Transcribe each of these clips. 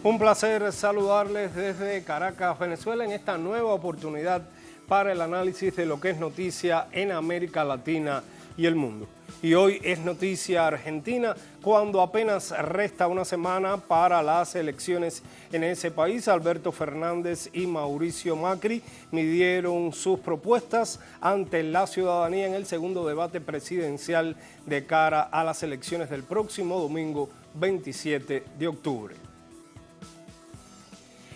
Un placer saludarles desde Caracas, Venezuela, en esta nueva oportunidad para el análisis de lo que es noticia en América Latina y el mundo. Y hoy es noticia argentina cuando apenas resta una semana para las elecciones en ese país. Alberto Fernández y Mauricio Macri midieron sus propuestas ante la ciudadanía en el segundo debate presidencial de cara a las elecciones del próximo domingo 27 de octubre.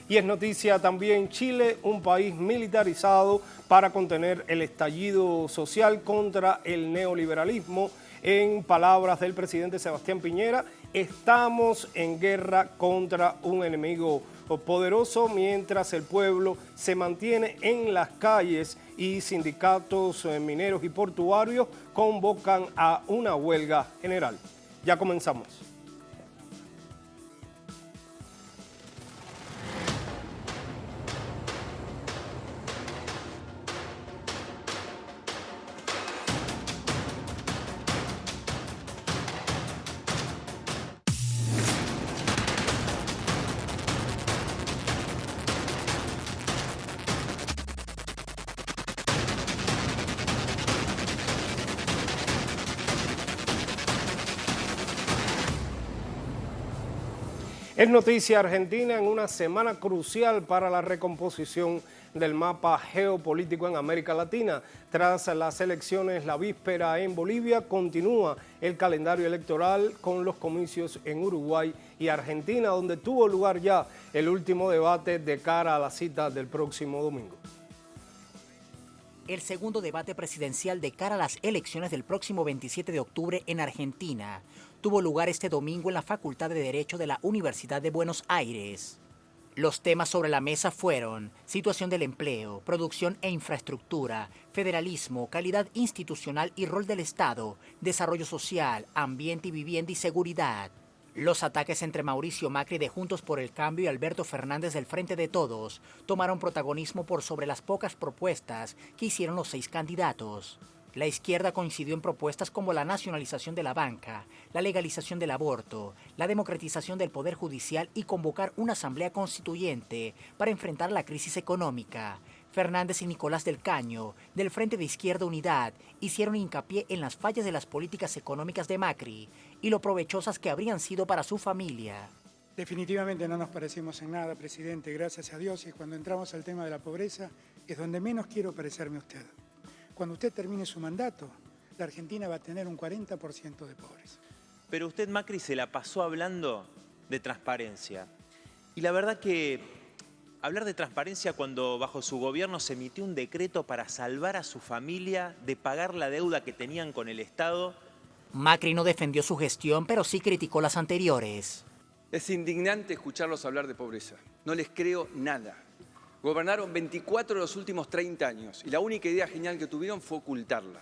Y es noticia también Chile, un país militarizado para contener el estallido social contra el neoliberalismo. En palabras del presidente Sebastián Piñera, estamos en guerra contra un enemigo poderoso mientras el pueblo se mantiene en las calles y sindicatos mineros y portuarios convocan a una huelga general. Ya comenzamos. Es noticia argentina en una semana crucial para la recomposición del mapa geopolítico en América Latina. Tras las elecciones la víspera en Bolivia, continúa el calendario electoral con los comicios en Uruguay y Argentina, donde tuvo lugar ya el último debate de cara a la cita del próximo domingo. El segundo debate presidencial de cara a las elecciones del próximo 27 de octubre en Argentina tuvo lugar este domingo en la Facultad de Derecho de la Universidad de Buenos Aires. Los temas sobre la mesa fueron situación del empleo, producción e infraestructura, federalismo, calidad institucional y rol del Estado, desarrollo social, ambiente y vivienda y seguridad. Los ataques entre Mauricio Macri de Juntos por el Cambio y Alberto Fernández del Frente de Todos tomaron protagonismo por sobre las pocas propuestas que hicieron los 6 candidatos. La izquierda coincidió en propuestas como la nacionalización de la banca, la legalización del aborto, la democratización del Poder Judicial y convocar una asamblea constituyente para enfrentar la crisis económica. Fernández y Nicolás del Caño, del Frente de Izquierda Unidad, hicieron hincapié en las fallas de las políticas económicas de Macri y lo provechosas que habrían sido para su familia. Definitivamente no nos parecemos en nada, presidente, gracias a Dios, y cuando entramos al tema de la pobreza es donde menos quiero parecerme a usted. Cuando usted termine su mandato, la Argentina va a tener un 40% de pobres. Pero usted, Macri, se la pasó hablando de transparencia. Y la verdad que hablar de transparencia cuando bajo su gobierno se emitió un decreto para salvar a su familia de pagar la deuda que tenían con el Estado. Macri no defendió su gestión, pero sí criticó las anteriores. Es indignante escucharlos hablar de pobreza. No les creo nada. Gobernaron 24 de los últimos 30 años y la única idea genial que tuvieron fue ocultarla.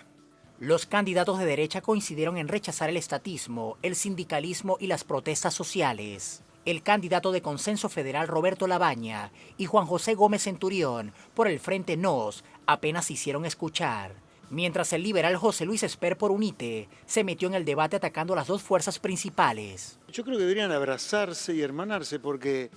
Los candidatos de derecha coincidieron en rechazar el estatismo, el sindicalismo y las protestas sociales. El candidato de Consenso Federal Roberto Labaña y Juan José Gómez Centurión por el Frente NOS apenas se hicieron escuchar. Mientras el liberal José Luis Esper por UNITE se metió en el debate atacando las dos fuerzas principales. Yo creo que deberían abrazarse y hermanarse porque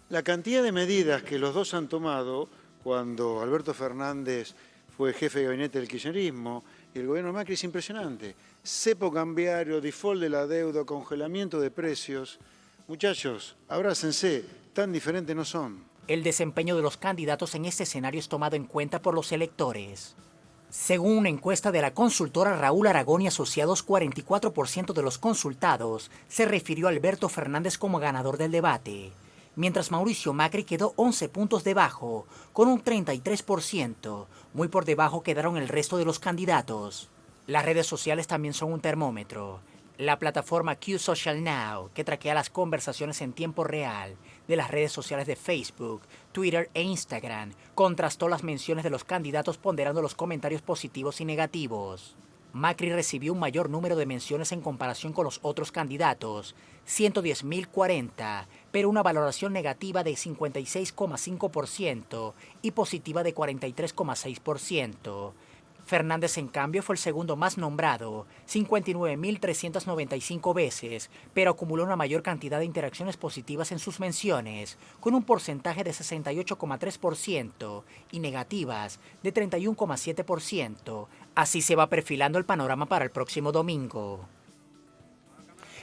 la cantidad de medidas que los dos han tomado cuando Alberto Fernández fue jefe de gabinete del kirchnerismo y el gobierno de Macri es impresionante. Cepo cambiario, default de la deuda, congelamiento de precios. Muchachos, abrácense, tan diferentes no son. El desempeño de los candidatos en este escenario es tomado en cuenta por los electores. Según una encuesta de la consultora Raúl Aragón y Asociados, 44% de los consultados se refirió a Alberto Fernández como ganador del debate, mientras Mauricio Macri quedó 11 puntos debajo, con un 33%, muy por debajo quedaron el resto de los candidatos. Las redes sociales también son un termómetro. La plataforma Q Social Now, que traquea las conversaciones en tiempo real de las redes sociales de Facebook, Twitter e Instagram, contrastó las menciones de los candidatos ponderando los comentarios positivos y negativos. Macri recibió un mayor número de menciones en comparación con los otros candidatos, 110.040, pero una valoración negativa de 56,5% y positiva de 43,6%. Fernández, en cambio, fue el segundo más nombrado, 59.395 veces, pero acumuló una mayor cantidad de interacciones positivas en sus menciones, con un porcentaje de 68,3% y negativas de 31,7%. Así se va perfilando el panorama para el próximo domingo.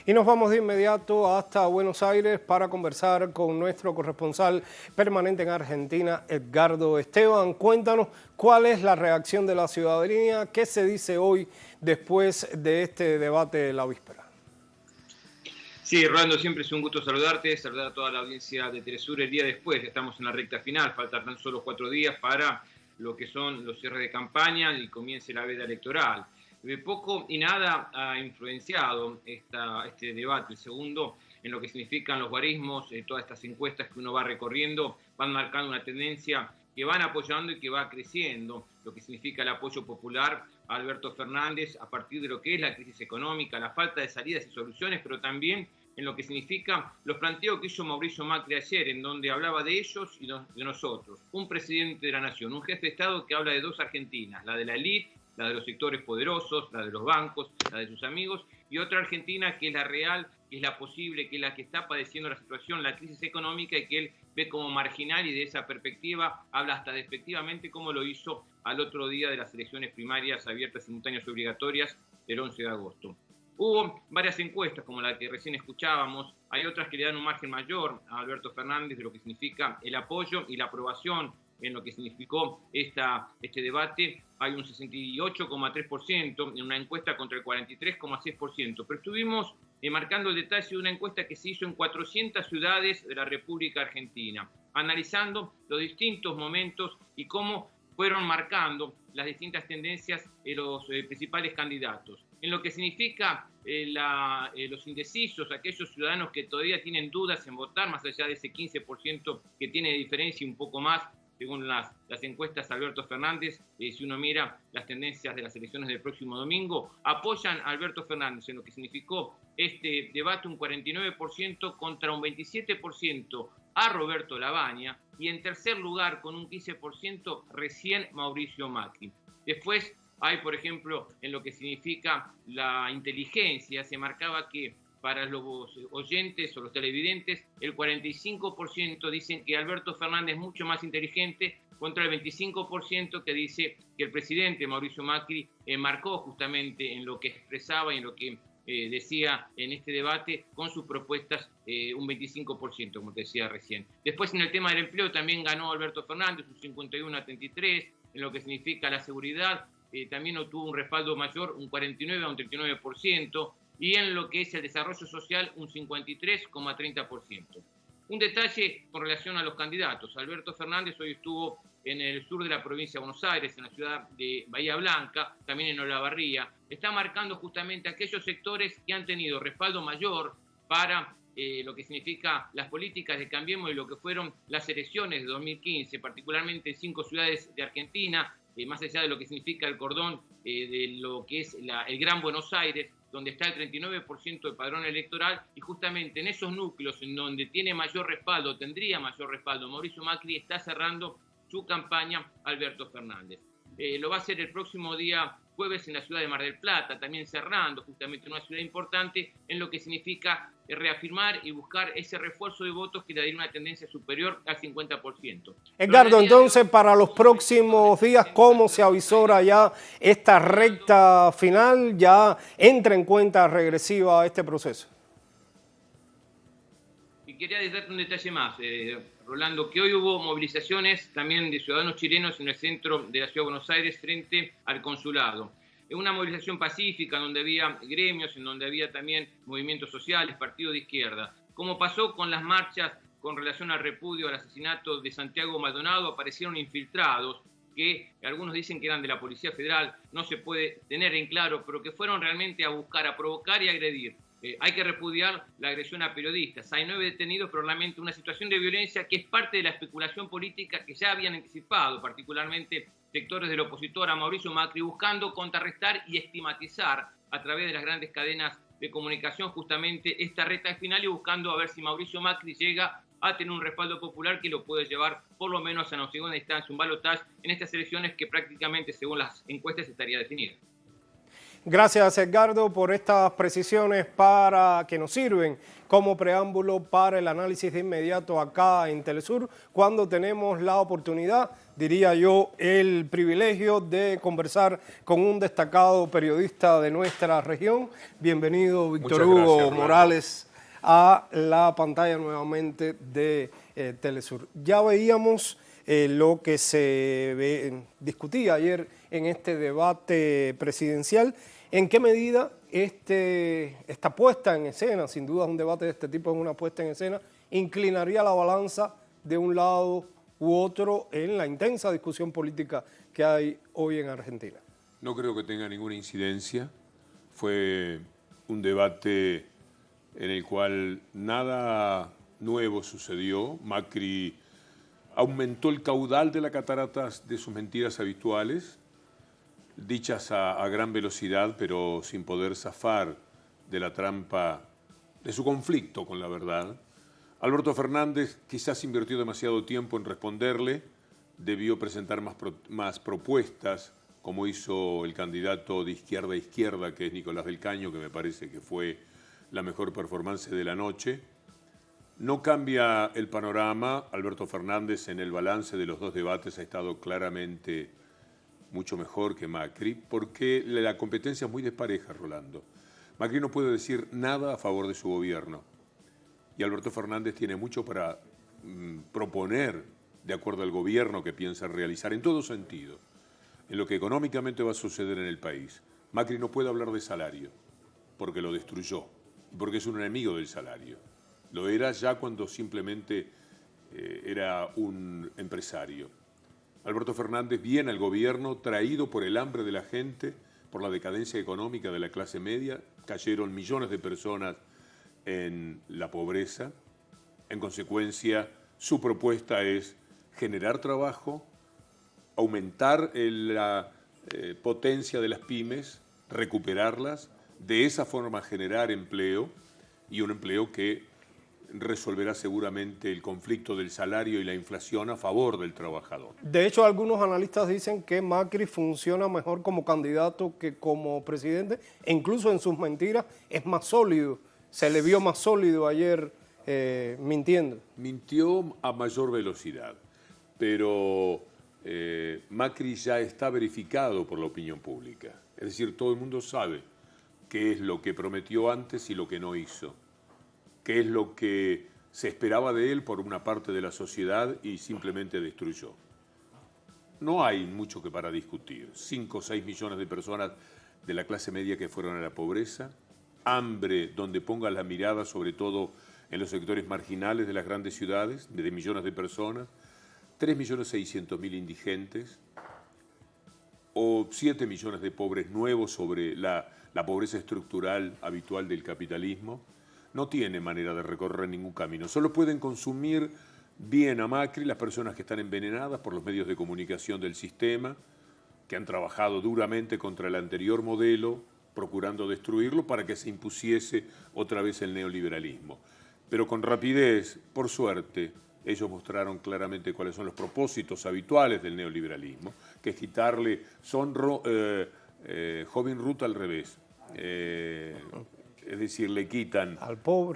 Y nos vamos de inmediato hasta Buenos Aires para conversar con nuestro corresponsal permanente en Argentina, Edgardo Esteban. Cuéntanos cuál es la reacción de la ciudadanía, qué se dice hoy después de este debate de la víspera. Sí, Rolando, siempre es un gusto saludarte, saludar a toda la audiencia de Telesur el día después. Estamos en la recta final, faltan tan solo 4 días para lo que son los cierres de campaña y comience la veda electoral. Poco y nada ha influenciado este debate. El segundo, en lo que significan los guarismos, todas estas encuestas que uno va recorriendo, van marcando una tendencia que van apoyando y que va creciendo, lo que significa el apoyo popular a Alberto Fernández a partir de lo que es la crisis económica, la falta de salidas y soluciones, pero también en lo que significa los planteos que hizo Mauricio Macri ayer, en donde hablaba de ellos y de nosotros. Un presidente de la nación, un jefe de Estado que habla de dos Argentinas, la de la élite, la de los sectores poderosos, la de los bancos, la de sus amigos, y otra Argentina que es la real, que es la posible, que es la que está padeciendo la situación, la crisis económica, y que él ve como marginal, y de esa perspectiva habla hasta despectivamente, como lo hizo al otro día de las elecciones primarias abiertas, simultáneas y obligatorias del 11 de agosto. Hubo varias encuestas, como la que recién escuchábamos, hay otras que le dan un margen mayor a Alberto Fernández de lo que significa el apoyo y la aprobación en lo que significó este debate. Hay un 68,3% en una encuesta contra el 43,6%. Pero estuvimos marcando el detalle de una encuesta que se hizo en 400 ciudades de la República Argentina, analizando los distintos momentos y cómo fueron marcando las distintas tendencias de los principales candidatos. En lo que significa los indecisos, aquellos ciudadanos que todavía tienen dudas en votar, más allá de ese 15% que tiene de diferencia y un poco más, según las encuestas Alberto Fernández, si uno mira las tendencias de las elecciones del próximo domingo, apoyan a Alberto Fernández en lo que significó este debate, un 49% contra un 27% a Roberto Lavagna, y en tercer lugar, con un 15%, recién Mauricio Macri. Después hay, por ejemplo, en lo que significa la inteligencia, se marcaba que para los oyentes o los televidentes, el 45% dicen que Alberto Fernández es mucho más inteligente, contra el 25% que dice que el presidente Mauricio Macri marcó justamente en lo que expresaba y en lo que decía en este debate con sus propuestas un 25%, como te decía recién. Después, en el tema del empleo también ganó Alberto Fernández, un 51-33%, en lo que significa la seguridad también obtuvo un respaldo mayor, un 49 a un 39%, y en lo que es el desarrollo social, un 53,30%. Un detalle con relación a los candidatos. Alberto Fernández hoy estuvo en el sur de la provincia de Buenos Aires, en la ciudad de Bahía Blanca, también en Olavarría. Está marcando justamente aquellos sectores que han tenido respaldo mayor para lo que significa las políticas de Cambiemos y lo que fueron las elecciones de 2015, particularmente en 5 ciudades de Argentina, más allá de lo que significa el cordón de lo que es el Gran Buenos Aires, donde está el 39% del padrón electoral, y justamente en esos núcleos en donde tiene mayor respaldo, tendría mayor respaldo, Mauricio Macri está cerrando su campaña Alberto Fernández. Lo va a hacer el próximo día jueves en la ciudad de Mar del Plata, también cerrando justamente una ciudad importante en lo que significa reafirmar y buscar ese refuerzo de votos que le daría una tendencia superior al 50%. Edgardo, entonces para los próximos días, ¿cómo se avisora ya esta recta final? ¿Ya entra en cuenta regresiva este proceso? Y quería darte un detalle más, Rolando, que hoy hubo movilizaciones también de ciudadanos chilenos en el centro de la ciudad de Buenos Aires frente al consulado. En una movilización pacífica donde había gremios, en donde había también movimientos sociales, partidos de izquierda. Como pasó con las marchas con relación al repudio al asesinato de Santiago Maldonado, aparecieron infiltrados que algunos dicen que eran de la Policía Federal, no se puede tener en claro, pero que fueron realmente a buscar, a provocar y a agredir. Hay que repudiar la agresión a periodistas. Hay 9 detenidos, pero realmente una situación de violencia que es parte de la especulación política que ya habían anticipado, particularmente sectores del opositor a Mauricio Macri, buscando contrarrestar y estigmatizar a través de las grandes cadenas de comunicación justamente esta recta final y buscando a ver si Mauricio Macri llega a tener un respaldo popular que lo puede llevar por lo menos a una segunda instancia, un balotaje en estas elecciones que prácticamente, según las encuestas, estaría definida. Gracias, Edgardo, por estas precisiones que nos sirven como preámbulo para el análisis de inmediato acá en Telesur, cuando tenemos la oportunidad, diría yo, el privilegio de conversar con un destacado periodista de nuestra región. Bienvenido, Víctor Hugo Morales, a la pantalla nuevamente de Telesur. Ya veíamos lo que se discutía ayer en este debate presidencial. ¿En qué medida esta puesta en escena, sin duda un debate de este tipo es una puesta en escena, inclinaría la balanza de un lado u otro en la intensa discusión política que hay hoy en Argentina? No creo que tenga ninguna incidencia. Fue un debate en el cual nada nuevo sucedió. Macri aumentó el caudal de las cataratas de sus mentiras habituales, dichas a gran velocidad, pero sin poder zafar de la trampa de su conflicto con la verdad. Alberto Fernández quizás invirtió demasiado tiempo en responderle, debió presentar más propuestas, como hizo el candidato de izquierda a izquierda, que es Nicolás del Caño, que me parece que fue la mejor performance de la noche. No cambia el panorama. Alberto Fernández en el balance de los dos debates ha estado claramente mucho mejor que Macri, porque la competencia es muy despareja, Rolando. Macri no puede decir nada a favor de su gobierno y Alberto Fernández tiene mucho para proponer de acuerdo al gobierno que piensa realizar en todo sentido, en lo que económicamente va a suceder en el país. Macri no puede hablar de salario porque lo destruyó y porque es un enemigo del salario. Lo era ya cuando simplemente era un empresario. Alberto Fernández viene al gobierno traído por el hambre de la gente, por la decadencia económica de la clase media. Cayeron millones de personas en la pobreza. En consecuencia, su propuesta es generar trabajo, aumentar la potencia de las pymes, recuperarlas, de esa forma generar empleo, y un empleo que resolverá seguramente el conflicto del salario y la inflación a favor del trabajador. De hecho, algunos analistas dicen que Macri funciona mejor como candidato que como presidente, e incluso en sus mentiras es más sólido. Se le vio más sólido ayer mintiendo. Mintió a mayor velocidad, pero Macri ya está verificado por la opinión pública. Es decir, todo el mundo sabe qué es lo que prometió antes y lo que no hizo, qué es lo que se esperaba de él por una parte de la sociedad y simplemente destruyó. No hay mucho que para discutir. 5 o 6 millones de personas de la clase media que fueron a la pobreza, hambre donde ponga la mirada sobre todo en los sectores marginales de las grandes ciudades, de millones de personas, 3.600.000 indigentes o 7 millones de pobres nuevos sobre la pobreza estructural habitual del capitalismo. No tiene manera de recorrer ningún camino. Solo pueden consumir bien a Macri las personas que están envenenadas por los medios de comunicación del sistema, que han trabajado duramente contra el anterior modelo, procurando destruirlo para que se impusiese otra vez el neoliberalismo. Pero con rapidez, por suerte, ellos mostraron claramente cuáles son los propósitos habituales del neoliberalismo, que es quitarle, Robin Hood al revés. Es decir, le quitan a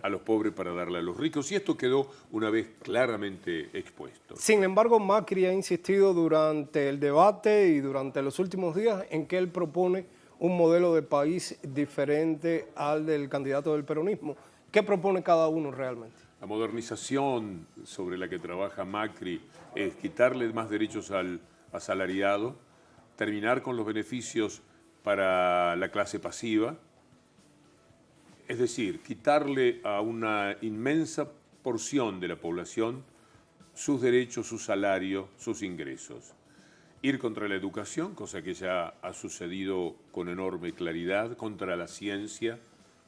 los pobres para darle a los ricos, y esto quedó una vez claramente expuesto. Sin embargo, Macri ha insistido durante el debate y durante los últimos días en que él propone un modelo de país diferente al del candidato del peronismo. ¿Qué propone cada uno realmente? La modernización sobre la que trabaja Macri es quitarle más derechos al asalariado, terminar con los beneficios para la clase pasiva, es decir, quitarle a una inmensa porción de la población sus derechos, su salario, sus ingresos. Ir contra la educación, cosa que ya ha sucedido con enorme claridad, contra la ciencia.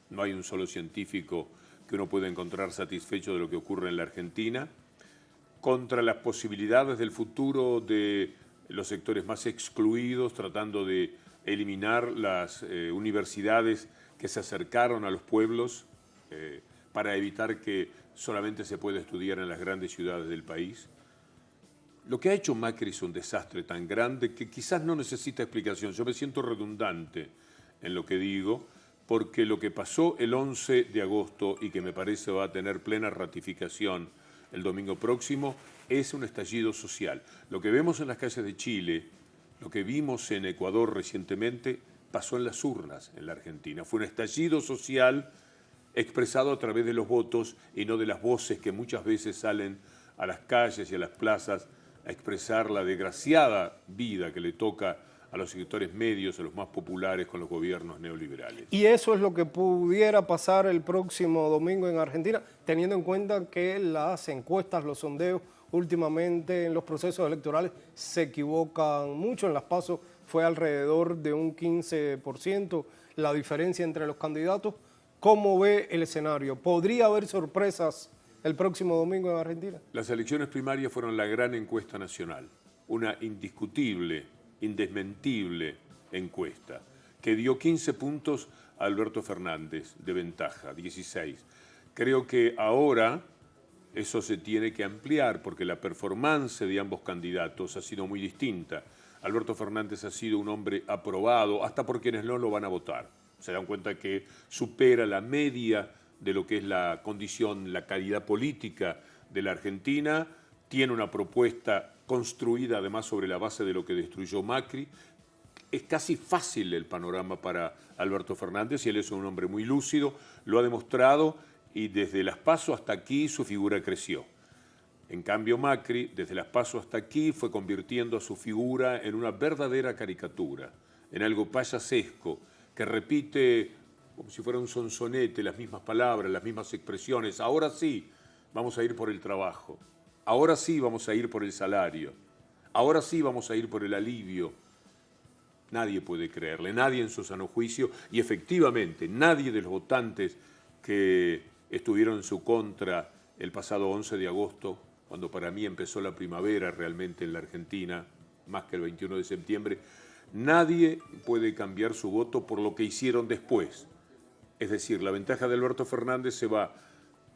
No hay un solo científico que uno pueda encontrar satisfecho de lo que ocurre en la Argentina. Contra las posibilidades del futuro de los sectores más excluidos, tratando de eliminar las universidades que se acercaron a los pueblos para evitar que solamente se puede estudiar en las grandes ciudades del país. Lo que ha hecho Macri es un desastre tan grande que quizás no necesita explicación. Yo me siento redundante en lo que digo, porque lo que pasó el 11 de agosto y que me parece va a tener plena ratificación el domingo próximo es un estallido social. Lo que vemos en las calles de Chile, lo que vimos en Ecuador recientemente, pasó en las urnas en la Argentina. Fue un estallido social expresado a través de los votos y no de las voces que muchas veces salen a las calles y a las plazas a expresar la desgraciada vida que le toca a los sectores medios, a los más populares con los gobiernos neoliberales. Y eso es lo que pudiera pasar el próximo domingo en Argentina, teniendo en cuenta que las encuestas, los sondeos, últimamente en los procesos electorales se equivocan mucho. En las PASO fue alrededor de un 15% la diferencia entre los candidatos. ¿Cómo ve el escenario? ¿Podría haber sorpresas el próximo domingo en Argentina? Las elecciones primarias fueron la gran encuesta nacional, una indiscutible, indesmentible encuesta, que dio 15 puntos a Alberto Fernández de ventaja, 16. Creo que ahora eso se tiene que ampliar porque la performance de ambos candidatos ha sido muy distinta. Alberto Fernández ha sido un hombre aprobado, hasta por quienes no lo van a votar. Se dan cuenta que supera la media de lo que es la condición, la calidad política de la Argentina, tiene una propuesta construida además sobre la base de lo que destruyó Macri. Es casi fácil el panorama para Alberto Fernández y él es un hombre muy lúcido, lo ha demostrado y desde las PASO hasta aquí su figura creció. En cambio Macri, desde las PASO hasta aquí, fue convirtiendo a su figura en una verdadera caricatura, en algo payasesco, que repite como si fuera un sonsonete las mismas palabras, las mismas expresiones. Ahora sí, vamos a ir por el trabajo. Ahora sí vamos a ir por el salario. Ahora sí vamos a ir por el alivio. Nadie puede creerle, nadie en su sano juicio, y efectivamente nadie de los votantes que estuvieron en su contra el pasado 11 de agosto, cuando para mí empezó la primavera realmente en la Argentina, más que el 21 de septiembre, nadie puede cambiar su voto por lo que hicieron después. Es decir, la ventaja de Alberto Fernández se va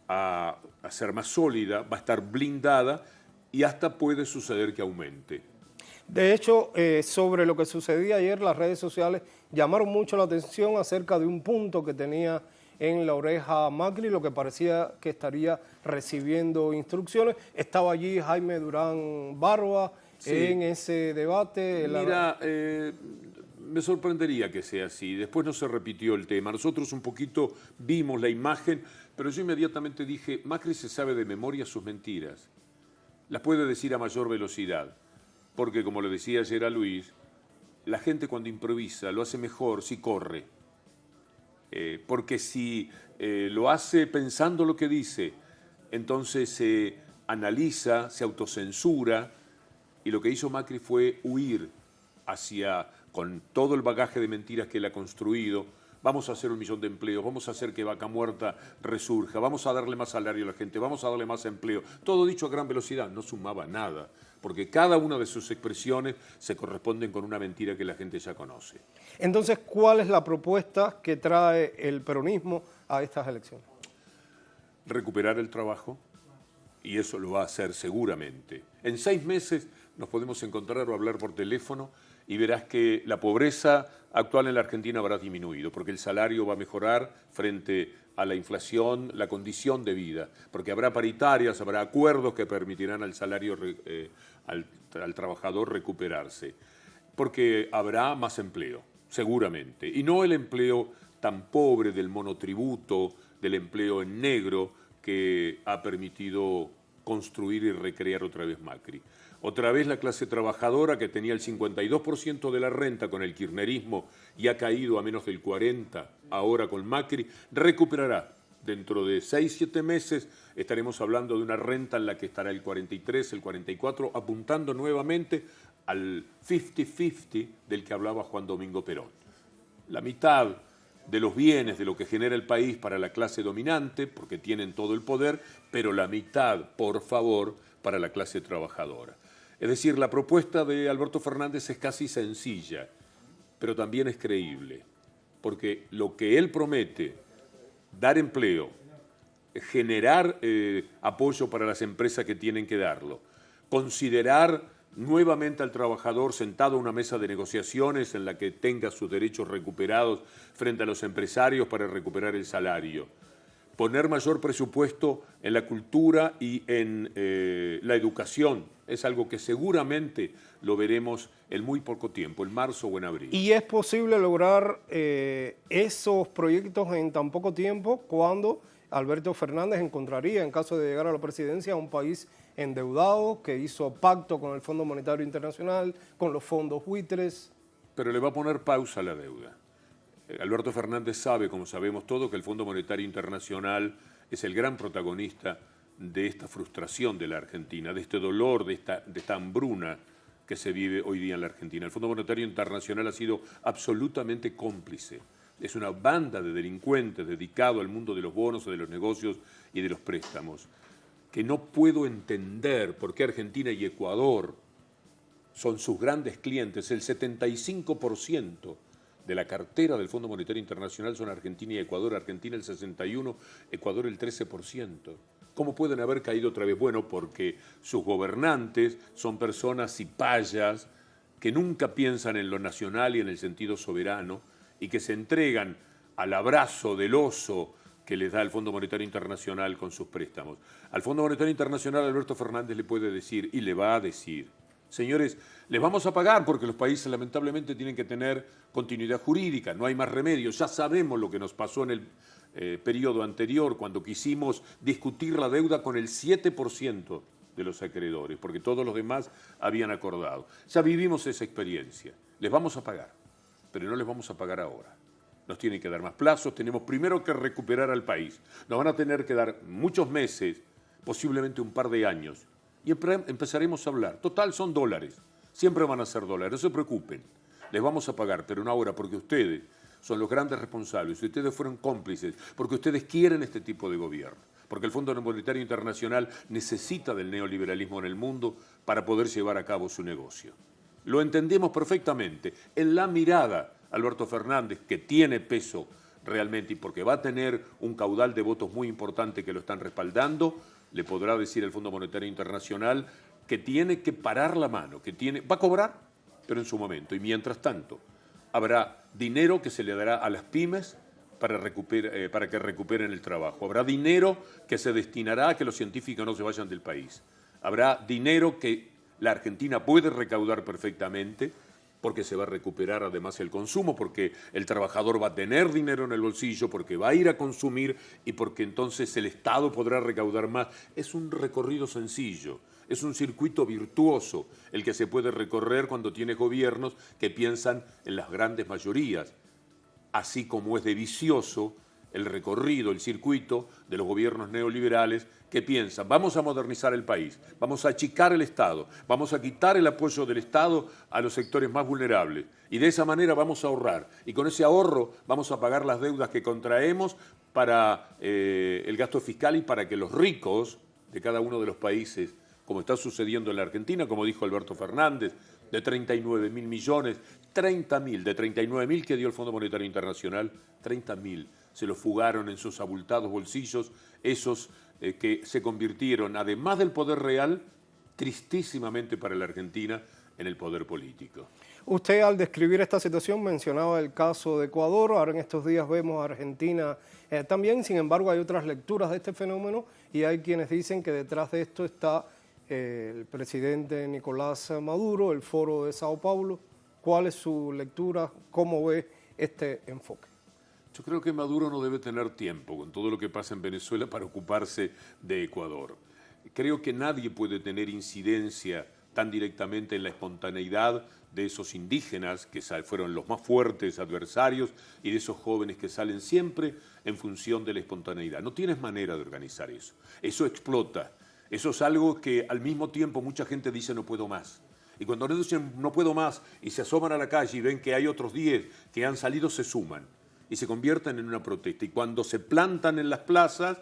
a ser más sólida, va a estar blindada y hasta puede suceder que aumente. De hecho, sobre lo que sucedía ayer, las redes sociales llamaron mucho la atención acerca de un punto que tenía en la oreja Macri, lo que parecía que estaría recibiendo instrucciones. Estaba allí Jaime Durán Barba en ese debate. Mira, me sorprendería que sea así. Después no se repitió el tema. Nosotros un poquito vimos la imagen, pero yo inmediatamente dije, Macri se sabe de memoria sus mentiras. Las puede decir a mayor velocidad. Porque, como le decía ayer a Luis, la gente cuando improvisa lo hace mejor si corre. Porque si lo hace pensando lo que dice, entonces se analiza, se autocensura, y lo que hizo Macri fue huir con todo el bagaje de mentiras que él ha construido. Vamos a hacer 1 millón de empleos, vamos a hacer que Vaca Muerta resurja, vamos a darle más salario a la gente, vamos a darle más empleo. Todo dicho a gran velocidad, no sumaba nada, porque cada una de sus expresiones se corresponden con una mentira que la gente ya conoce. Entonces, ¿cuál es la propuesta que trae el peronismo a estas elecciones? Recuperar el trabajo, y eso lo va a hacer seguramente. En 6 meses nos podemos encontrar o hablar por teléfono y verás que la pobreza actual en la Argentina habrá disminuido, porque el salario va a mejorar frente a la inflación, la condición de vida, porque habrá paritarias, habrá acuerdos que permitirán al salario, al trabajador recuperarse, porque habrá más empleo, seguramente, y no el empleo tan pobre del monotributo, del empleo en negro que ha permitido construir y recrear otra vez Macri. Otra vez la clase trabajadora, que tenía el 52% de la renta con el kirchnerismo y ha caído a menos del 40% ahora con Macri, recuperará. Dentro de 6-7 meses estaremos hablando de una renta en la que estará el 43, el 44, apuntando nuevamente al 50-50 del que hablaba Juan Domingo Perón. La mitad de los bienes de lo que genera el país para la clase dominante, porque tienen todo el poder, pero la mitad, por favor, para la clase trabajadora. Es decir, la propuesta de Alberto Fernández es casi sencilla, pero también es creíble, porque lo que él promete, dar empleo, generar apoyo para las empresas que tienen que darlo, considerar nuevamente al trabajador sentado a una mesa de negociaciones en la que tenga sus derechos recuperados frente a los empresarios para recuperar el salario, poner mayor presupuesto en la cultura y en la educación. Es algo que seguramente lo veremos en muy poco tiempo, en marzo o en abril. ¿Y es posible lograr esos proyectos en tan poco tiempo cuando Alberto Fernández encontraría, en caso de llegar a la presidencia, a un país endeudado que hizo pacto con el Fondo Monetario Internacional, con los fondos buitres? Pero le va a poner pausa a la deuda. Alberto Fernández sabe, como sabemos todos, que el Fondo Monetario Internacional es el gran protagonista de esta frustración de la Argentina, de este dolor, de esta hambruna que se vive hoy día en la Argentina. El Fondo Monetario Internacional ha sido absolutamente cómplice. Es una banda de delincuentes dedicado al mundo de los bonos, de los negocios y de los préstamos, que no puedo entender por qué Argentina y Ecuador son sus grandes clientes. El 75% de la cartera del Fondo Monetario Internacional son Argentina y Ecuador. Argentina el 61%, Ecuador el 13%. ¿Cómo pueden haber caído otra vez? Bueno, porque sus gobernantes son personas cipayas que nunca piensan en lo nacional y en el sentido soberano y que se entregan al abrazo del oso que les da el Fondo Monetario Internacional con sus préstamos. Al Fondo Monetario Internacional Alberto Fernández le puede decir, y le va a decir, señores, les vamos a pagar porque los países lamentablemente tienen que tener continuidad jurídica, no hay más remedio. Ya sabemos lo que nos pasó en el periodo anterior cuando quisimos discutir la deuda con el 7% de los acreedores, porque todos los demás habían acordado. Ya vivimos esa experiencia. Les vamos a pagar, pero no les vamos a pagar ahora. Nos tienen que dar más plazos, tenemos primero que recuperar al país. Nos van a tener que dar muchos meses, posiblemente un par de años, y empezaremos a hablar. Total, son dólares, siempre van a ser dólares, no se preocupen. Les vamos a pagar, pero no ahora, porque ustedes son los grandes responsables, ustedes fueron cómplices, porque ustedes quieren este tipo de gobierno, porque el Fondo Monetario Internacional necesita del neoliberalismo en el mundo para poder llevar a cabo su negocio. Lo entendemos perfectamente. En la mirada, Alberto Fernández, que tiene peso realmente y porque va a tener un caudal de votos muy importante que lo están respaldando, le podrá decir el Fondo Monetario Internacional que tiene que parar la mano, va a cobrar, pero en su momento. Y mientras tanto, habrá dinero que se le dará a las pymes para que recuperen el trabajo. Habrá dinero que se destinará a que los científicos no se vayan del país. Habrá dinero que la Argentina puede recaudar perfectamente porque se va a recuperar además el consumo, porque el trabajador va a tener dinero en el bolsillo, porque va a ir a consumir y porque entonces el Estado podrá recaudar más. Es un recorrido sencillo, es un circuito virtuoso el que se puede recorrer cuando tiene gobiernos que piensan en las grandes mayorías, así como es de vicioso el recorrido, el circuito de los gobiernos neoliberales que piensan, vamos a modernizar el país, vamos a achicar el Estado, vamos a quitar el apoyo del Estado a los sectores más vulnerables y de esa manera vamos a ahorrar y con ese ahorro vamos a pagar las deudas que contraemos para el gasto fiscal y para que los ricos de cada uno de los países, como está sucediendo en la Argentina, como dijo Alberto Fernández, de 39.000 millones, 30.000, de 39.000 que dio el Fondo Monetario Internacional, 30.000 se los fugaron en sus abultados bolsillos, esos que se convirtieron, además del poder real, tristísimamente para la Argentina, en el poder político. Usted al describir esta situación mencionaba el caso de Ecuador, ahora en estos días vemos a Argentina también, sin embargo hay otras lecturas de este fenómeno y hay quienes dicen que detrás de esto está el presidente Nicolás Maduro, el Foro de Sao Paulo. ¿Cuál es su lectura? ¿Cómo ve este enfoque? Yo creo que Maduro no debe tener tiempo con todo lo que pasa en Venezuela para ocuparse de Ecuador. Creo que nadie puede tener incidencia tan directamente en la espontaneidad de esos indígenas que fueron los más fuertes adversarios y de esos jóvenes que salen siempre en función de la espontaneidad. No tienes manera de organizar eso. Eso explota. Eso es algo que al mismo tiempo mucha gente dice no puedo más. Y cuando dicen no puedo más y se asoman a la calle y ven que hay otros 10 que han salido, se suman y se convierten en una protesta. Y cuando se plantan en las plazas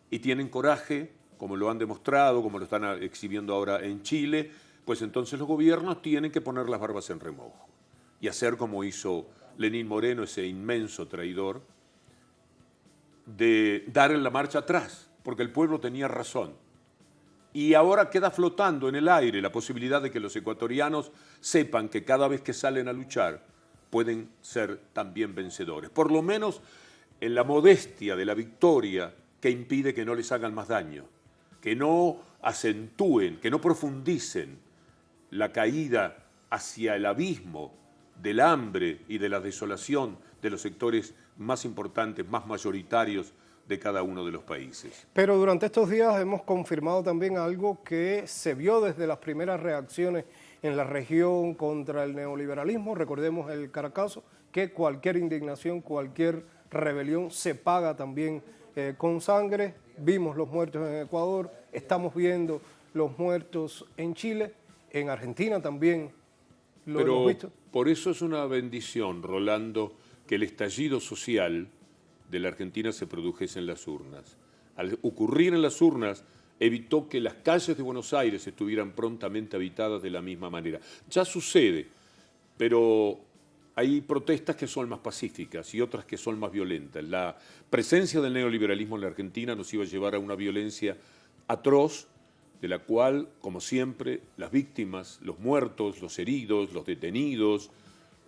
y tienen coraje, como lo han demostrado, como lo están exhibiendo ahora en Chile, pues entonces los gobiernos tienen que poner las barbas en remojo y hacer como hizo Lenín Moreno, ese inmenso traidor, de dar en la marcha atrás, porque el pueblo tenía razón. Y ahora queda flotando en el aire la posibilidad de que los ecuatorianos sepan que cada vez que salen a luchar pueden ser también vencedores. Por lo menos en la modestia de la victoria que impide que no les hagan más daño, que no acentúen, que no profundicen la caída hacia el abismo del hambre y de la desolación de los sectores más importantes, más mayoritarios de cada uno de los países. Pero durante estos días hemos confirmado también algo que se vio desde las primeras reacciones en la región contra el neoliberalismo. Recordemos el Caracazo, que cualquier indignación, cualquier rebelión se paga también con sangre. Vimos los muertos en Ecuador, estamos viendo los muertos en Chile, en Argentina también lo hemos visto. Por eso es una bendición, Rolando, que el estallido social de la Argentina se produjese en las urnas. Al ocurrir en las urnas, evitó que las calles de Buenos Aires estuvieran prontamente habitadas de la misma manera. Ya sucede, pero hay protestas que son más pacíficas y otras que son más violentas. La presencia del neoliberalismo en la Argentina nos iba a llevar a una violencia atroz, de la cual, como siempre, las víctimas, los muertos, los heridos, los detenidos,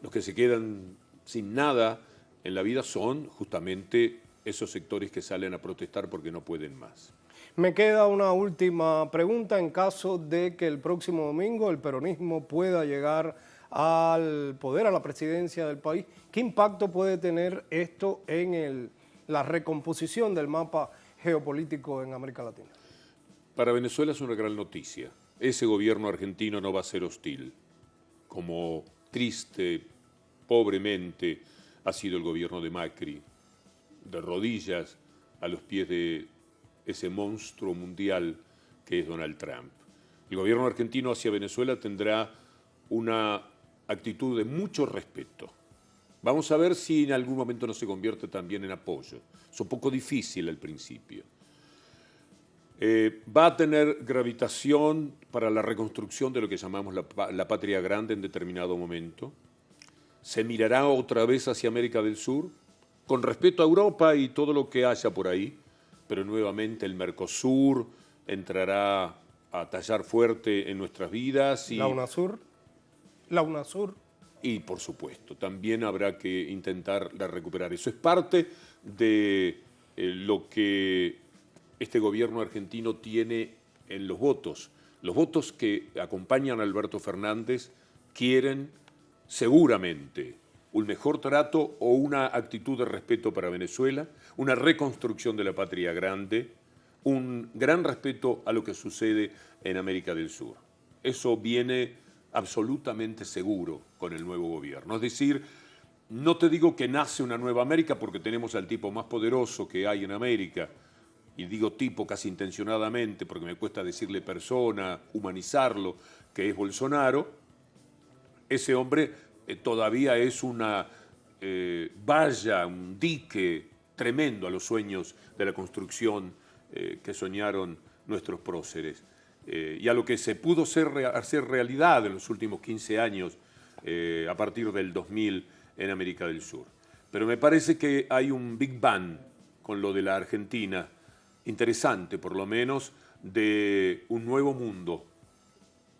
los que se quedan sin nada en la vida son justamente esos sectores que salen a protestar porque no pueden más. Me queda una última pregunta. En caso de que el próximo domingo el peronismo pueda llegar al poder, a la presidencia del país, ¿qué impacto puede tener esto en la recomposición del mapa geopolítico en América Latina? Para Venezuela es una gran noticia. Ese gobierno argentino no va a ser hostil, como triste, pobremente ha sido el gobierno de Macri, de rodillas a los pies de ese monstruo mundial que es Donald Trump. El gobierno argentino hacia Venezuela tendrá una actitud de mucho respeto. Vamos a ver si en algún momento no se convierte también en apoyo. Es un poco difícil al principio. Va a tener gravitación para la reconstrucción de lo que llamamos la patria grande en determinado momento. Se mirará otra vez hacia América del Sur, con respeto a Europa y todo lo que haya por ahí, pero nuevamente el Mercosur entrará a tallar fuerte en nuestras vidas. Y ¿La UNASUR? ¿La UNASUR? Y por supuesto, también habrá que intentar recuperar. Eso es parte de lo que este gobierno argentino tiene en los votos. Los votos que acompañan a Alberto Fernández quieren seguramente un mejor trato o una actitud de respeto para Venezuela, una reconstrucción de la patria grande, un gran respeto a lo que sucede en América del Sur. Eso viene absolutamente seguro con el nuevo gobierno. Es decir, no te digo que nace una nueva América porque tenemos al tipo más poderoso que hay en América, y digo tipo casi intencionadamente porque me cuesta decirle persona, humanizarlo, que es Bolsonaro. Ese hombre todavía es una valla, un dique tremendo a los sueños de la construcción que soñaron nuestros próceres y a lo que se pudo hacer realidad en los últimos 15 años a partir del 2000 en América del Sur. Pero me parece que hay un Big Bang con lo de la Argentina, interesante por lo menos, de un nuevo mundo,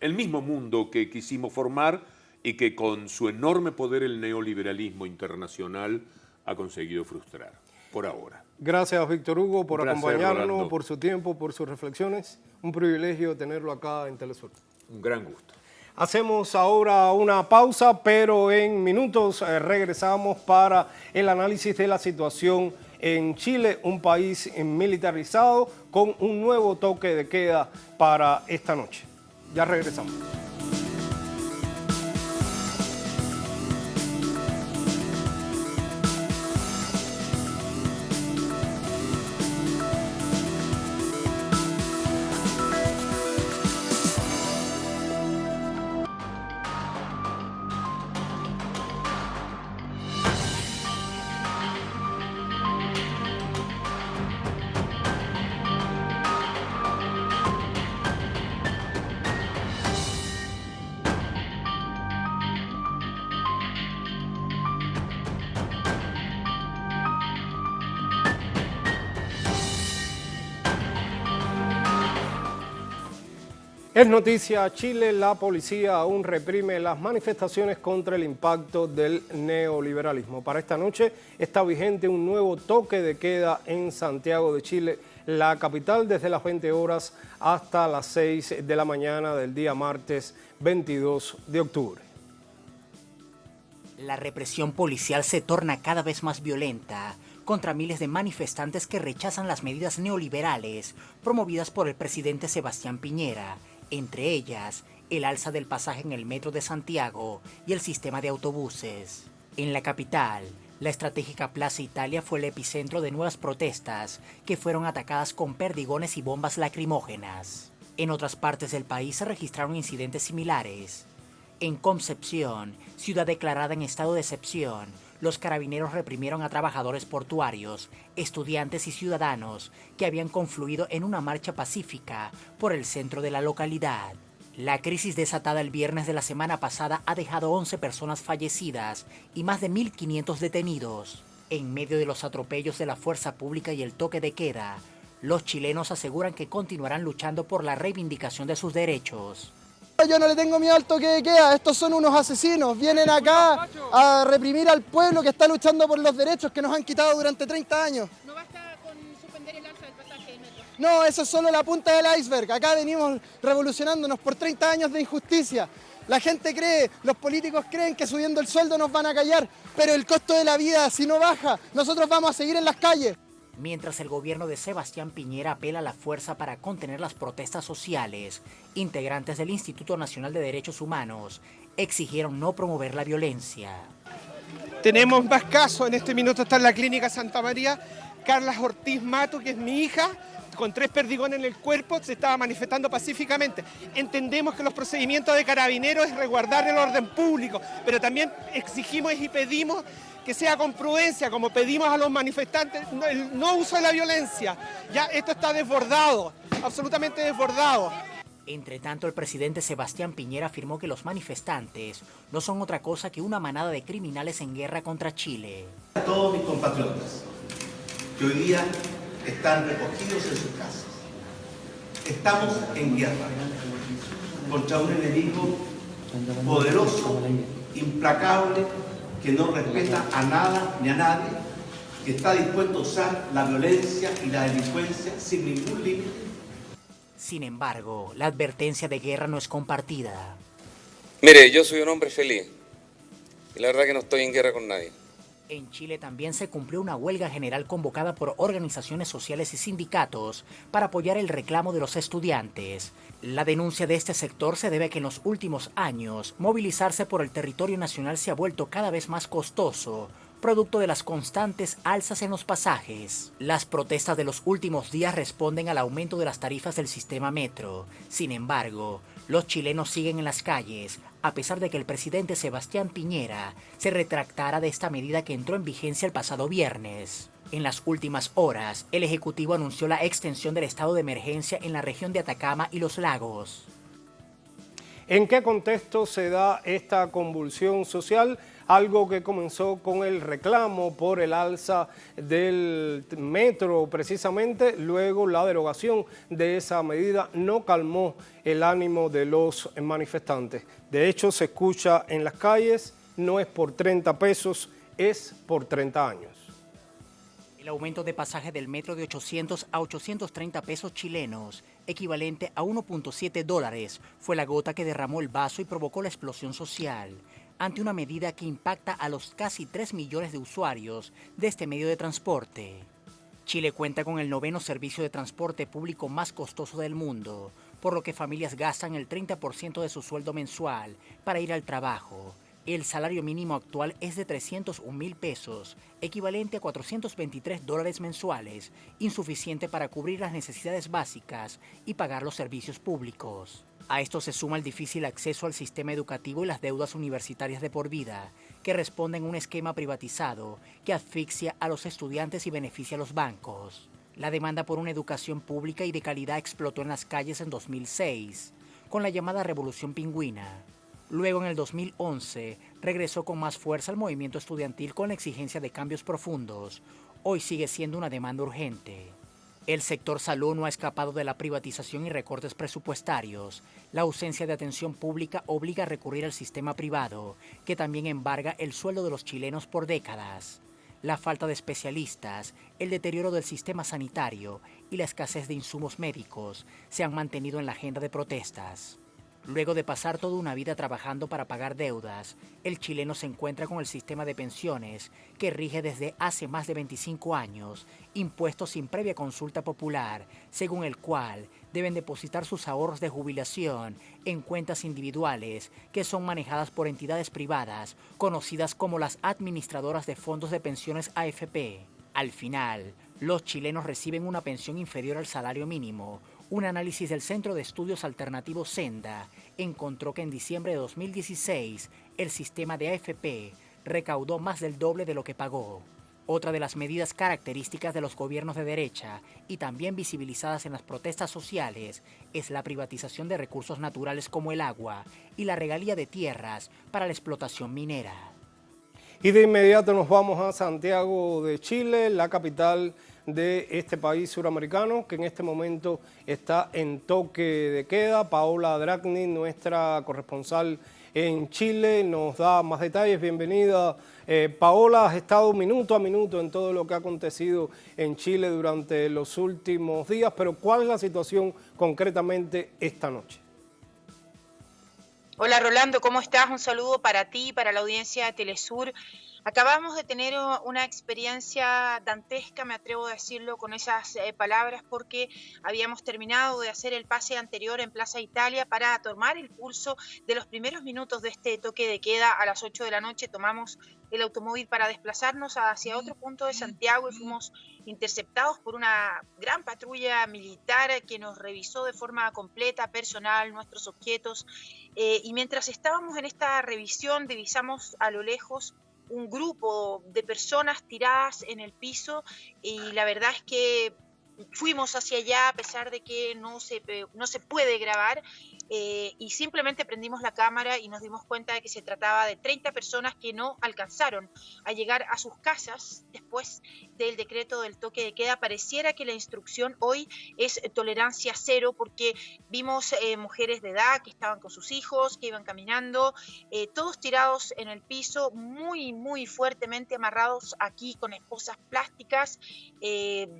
el mismo mundo que quisimos formar y que con su enorme poder el neoliberalismo internacional ha conseguido frustrar, por ahora. Gracias, Víctor Hugo, por acompañarnos, Rolando, por su tiempo, por sus reflexiones. Un privilegio tenerlo acá en Telesur. Un gran gusto. Hacemos ahora una pausa, pero en minutos regresamos para el análisis de la situación en Chile, un país militarizado con un nuevo toque de queda para esta noche. Ya regresamos. Es noticia, Chile, la policía aún reprime las manifestaciones contra el impacto del neoliberalismo. Para esta noche está vigente un nuevo toque de queda en Santiago de Chile, la capital, desde las 20 horas hasta las 6 de la mañana del día martes 22 de octubre. La represión policial se torna cada vez más violenta contra miles de manifestantes que rechazan las medidas neoliberales promovidas por el presidente Sebastián Piñera, entre ellas el alza del pasaje en el metro de Santiago y el sistema de autobuses. En la capital, la estratégica Plaza Italia fue el epicentro de nuevas protestas que fueron atacadas con perdigones y bombas lacrimógenas. En otras partes del país se registraron incidentes similares. En Concepción, ciudad declarada en estado de excepción, los carabineros reprimieron a trabajadores portuarios, estudiantes y ciudadanos que habían confluido en una marcha pacífica por el centro de la localidad. La crisis desatada el viernes de la semana pasada ha dejado 11 personas fallecidas y más de 1.500 detenidos. En medio de los atropellos de la fuerza pública y el toque de queda, los chilenos aseguran que continuarán luchando por la reivindicación de sus derechos. Yo no le tengo miedo al toque de queda, estos son unos asesinos, vienen acá a reprimir al pueblo que está luchando por los derechos que nos han quitado durante 30 años. ¿No basta con suspender el alza del pasaje del metro? No, eso es solo la punta del iceberg, acá venimos revolucionándonos por 30 años de injusticia. La gente cree, los políticos creen que subiendo el sueldo nos van a callar, pero el costo de la vida, si no baja, nosotros vamos a seguir en las calles. Mientras el gobierno de Sebastián Piñera apela a la fuerza para contener las protestas sociales, integrantes del Instituto Nacional de Derechos Humanos exigieron no promover la violencia. Tenemos más casos, en este minuto está en la clínica Santa María, Carla Ortiz Mato, que es mi hija, con 3 perdigones en el cuerpo, se estaba manifestando pacíficamente. Entendemos que los procedimientos de carabineros es resguardar el orden público, pero también exigimos y pedimos que sea con prudencia, como pedimos a los manifestantes, el no uso de la violencia. Ya esto está desbordado, absolutamente desbordado. Entre tanto, el presidente Sebastián Piñera afirmó que los manifestantes no son otra cosa que una manada de criminales en guerra contra Chile. A todos mis compatriotas que hoy día están recogidos en sus casas. Estamos en guerra contra un enemigo poderoso, implacable, que no respeta a nada ni a nadie, que está dispuesto a usar la violencia y la delincuencia sin ningún límite. Sin embargo, la advertencia de guerra no es compartida. Mire, yo soy un hombre feliz y la verdad que no estoy en guerra con nadie. En Chile también se cumplió una huelga general convocada por organizaciones sociales y sindicatos para apoyar el reclamo de los estudiantes. La denuncia de este sector se debe a que en los últimos años movilizarse por el territorio nacional se ha vuelto cada vez más costoso, producto de las constantes alzas en los pasajes. Las protestas de los últimos días responden al aumento de las tarifas del sistema metro. Sin embargo, los chilenos siguen en las calles, a pesar de que el presidente Sebastián Piñera se retractara de esta medida que entró en vigencia el pasado viernes. En las últimas horas, el Ejecutivo anunció la extensión del estado de emergencia en la región de Atacama y los Lagos. ¿En qué contexto se da esta convulsión social? Algo que comenzó con el reclamo por el alza del metro precisamente, luego la derogación de esa medida no calmó el ánimo de los manifestantes. De hecho, se escucha en las calles, no es por 30 pesos, es por 30 años. El aumento de pasaje del metro de 800 a 830 pesos chilenos, equivalente a 1.7 dólares, fue la gota que derramó el vaso y provocó la explosión social, ante una medida que impacta a los casi 3 millones de usuarios de este medio de transporte. Chile cuenta con el 9º servicio de transporte público más costoso del mundo, por lo que familias gastan el 30% de su sueldo mensual para ir al trabajo. El salario mínimo actual es de 301.000 pesos, equivalente a 423 dólares mensuales, insuficiente para cubrir las necesidades básicas y pagar los servicios públicos. A esto se suma el difícil acceso al sistema educativo y las deudas universitarias de por vida, que responden a un esquema privatizado que asfixia a los estudiantes y beneficia a los bancos. La demanda por una educación pública y de calidad explotó en las calles en 2006, con la llamada Revolución Pingüina. Luego, en el 2011, regresó con más fuerza el movimiento estudiantil con la exigencia de cambios profundos. Hoy sigue siendo una demanda urgente. El sector salud no ha escapado de la privatización y recortes presupuestarios. La ausencia de atención pública obliga a recurrir al sistema privado, que también embarga el sueldo de los chilenos por décadas. La falta de especialistas, el deterioro del sistema sanitario y la escasez de insumos médicos se han mantenido en la agenda de protestas. Luego de pasar toda una vida trabajando para pagar deudas, el chileno se encuentra con el sistema de pensiones que rige desde hace más de 25 años, impuesto sin previa consulta popular, según el cual deben depositar sus ahorros de jubilación en cuentas individuales que son manejadas por entidades privadas, conocidas como las administradoras de fondos de pensiones AFP. Al final, los chilenos reciben una pensión inferior al salario mínimo. Un análisis del Centro de Estudios Alternativos Senda encontró que en diciembre de 2016 el sistema de AFP recaudó más del doble de lo que pagó. Otra de las medidas características de los gobiernos de derecha y también visibilizadas en las protestas sociales es la privatización de recursos naturales como el agua y la regalía de tierras para la explotación minera. Y de inmediato nos vamos a Santiago de Chile, la capital de este país suramericano, que en este momento está en toque de queda. Paola Dragni, nuestra corresponsal en Chile, nos da más detalles. Bienvenida, Paola. Has estado minuto a minuto en todo lo que ha acontecido en Chile durante los últimos días, pero ¿cuál es la situación concretamente esta noche? Hola Rolando, ¿cómo estás? Un saludo para ti y para la audiencia de Telesur. Acabamos de tener una experiencia dantesca, me atrevo a decirlo con esas palabras, porque habíamos terminado de hacer el pase anterior en Plaza Italia para tomar el pulso de los primeros minutos de este toque de queda. A las 8 de la noche tomamos el automóvil para desplazarnos hacia otro punto de Santiago y fuimos interceptados por una gran patrulla militar que nos revisó de forma completa, personal, nuestros objetos. Y mientras estábamos en esta revisión, divisamos a lo lejos un grupo de personas tiradas en el piso y la verdad es que fuimos hacia allá a pesar de que no se puede grabar y simplemente prendimos la cámara y nos dimos cuenta de que se trataba de 30 personas que no alcanzaron a llegar a sus casas después del decreto del toque de queda. Pareciera que la instrucción hoy es tolerancia cero porque vimos mujeres de edad que estaban con sus hijos, que iban caminando, todos tirados en el piso, muy fuertemente amarrados aquí con esposas plásticas.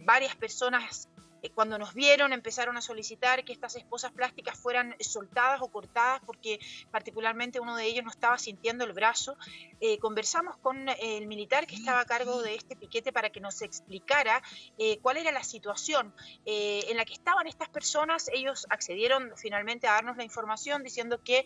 Varias personas cuando nos vieron empezaron a solicitar que estas esposas plásticas fueran soltadas o cortadas porque particularmente uno de ellos no estaba sintiendo el brazo. Conversamos con el militar que estaba a cargo de este piquete para que nos explicara cuál era la situación en la que estaban estas personas. Ellos accedieron finalmente a darnos la información diciendo que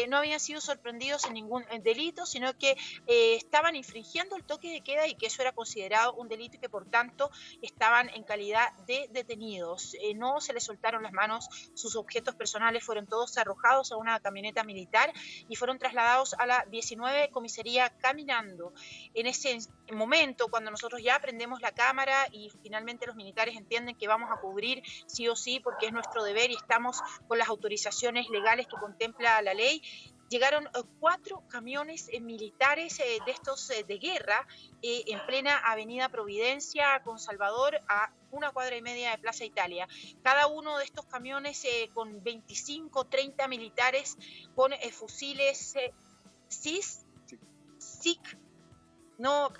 no habían sido sorprendidos en ningún delito, sino que estaban infringiendo el toque de queda y que eso era considerado un delito y que por tanto estaban en calidad de detenidos. No se les soltaron las manos, sus objetos personales fueron todos arrojados a una camioneta militar y fueron trasladados a la 19 comisaría caminando. En ese momento, cuando nosotros ya prendemos la cámara y finalmente los militares entienden que vamos a cubrir sí o sí porque es nuestro deber y estamos con las autorizaciones legales que contempla la ley, llegaron 4 camiones militares de estos de guerra en plena avenida Providencia con Salvador a 1,5 cuadras de Plaza Italia. Cada uno de estos camiones con 25, 30 militares con fusiles SIC. No,